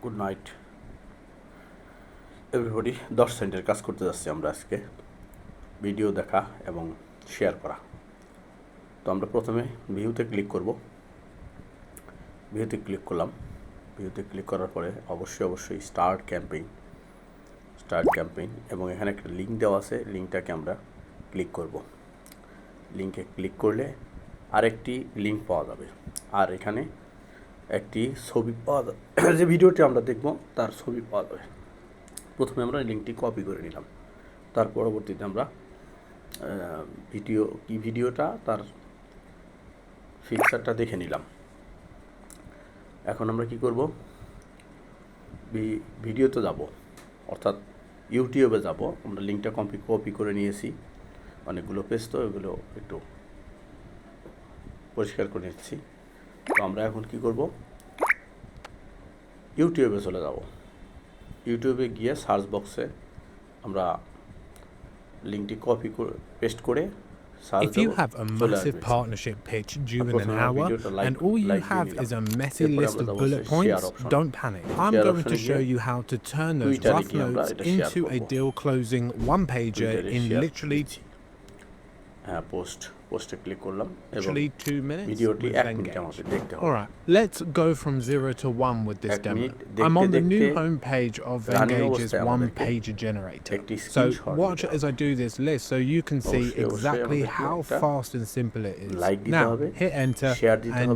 Good night everybody. 10 সেন্টের কাজ করতে যাচ্ছি আমরা আজকে, ভিডিও দেখা এবং শেয়ার করা। তো আমরা প্রথমে ভিউতে ক্লিক করব। ভিউতে ক্লিক করলাম। ভিউতে ক্লিক করার পরে অবশ্যই স্টার্ট ক্যাম্পেইন এবং এখানে একটা লিঙ্ক দেওয়া আছে, লিঙ্কটাকে আমরা ক্লিক করব। লিঙ্কে ক্লিক করলে আরেকটি লিঙ্ক পাওয়া যাবে, আর এখানে একটি ছবি পাওয়া যাবে। যে ভিডিওটি আমরা দেখব তার ছবি পাওয়া যাবে। প্রথমে আমরা লিঙ্কটি কপি করে নিলাম, তার পরবর্তীতে আমরা ভিডিওটা তার ফিচারটা দেখে নিলাম। এখন আমরা কি করব, ভিডিওতে যাব, অর্থাৎ ইউটিউবে যাব। আমরা লিঙ্কটা কপি করে নিয়েছি, অনেকগুলো পেজ, তো এগুলো একটু পরিষ্কার করে নিচ্ছি। তো আমরা এখন কি করব, ইউটিউবে চলে যাব। ইউটিউবে গিয়ে সার্চ বক্সে আমরা লিঙ্কটি কপি করে পেস্ট করে If you have a massive partnership pitch due in an hour and all you have is a messy list of bullet points, don't panic. I'm going to show you how to turn those rough notes into a deal closing one-pager in literally পোস্টে click করলাম এবং 2 minutes. ভিডিওটি 1 minute আমাদের দেখতে হবে। Alright, let's go from 0 to 1 with this demo. I'm on the new homepage of Engage's one-pager generator. So watch as I do this list so you can see exactly how fast and simple it is. Now hit enter and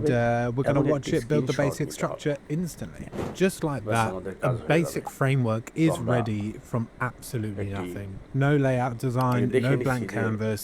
we're going to watch it build the basic structure instantly. Just like that, a basic framework is ready from absolutely nothing. No layout design, no blank canvas.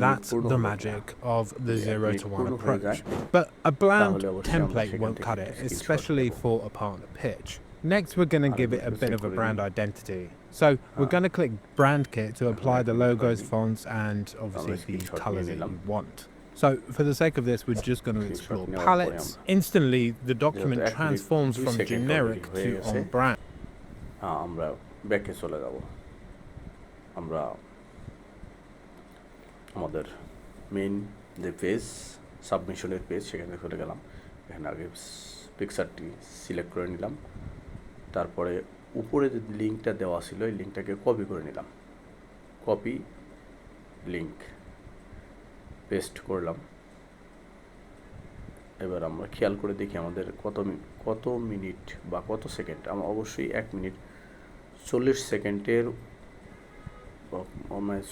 That's the magic of the 0 to 1 approach. But a bland template won't cut it, especially for a partner pitch. Next, we're going to give it a bit of a brand identity. So we're going to click Brand Kit to apply the logos, fonts, and obviously the colors that you want. So for the sake of this, we're just going to explore palettes. Instantly, the document transforms from generic to on brand. আমরা ব্যাকে চলে যাব। আমরা আমাদের main যে page, সাবমিশনের page, সেখানে চলে গেলাম। এখানে আগে পিকচারটি সিলেক্ট করে নিলাম, তারপরে উপরে যে লিঙ্কটা দেওয়া ছিল এই লিঙ্কটাকে কপি করে নিলাম। কপি লিঙ্ক পেস্ট করলাম। এবার আমরা খেয়াল করে দেখি আমাদের কত মিনিট বা কত সেকেন্ড। আমরা অবশ্যই 1 মিনিট 40 সেকেন্ডের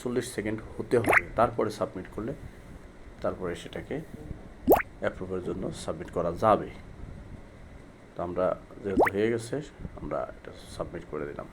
40 সেকেন্ড হতে হবে, তারপরে সাবমিট করলে তারপরে সেটাকে অ্যাপ্রুভের জন্য সাবমিট করা যাবে। তো আমরা যেহেতু হয়ে গেছে, আমরা এটা সাবমিট করে দিলাম।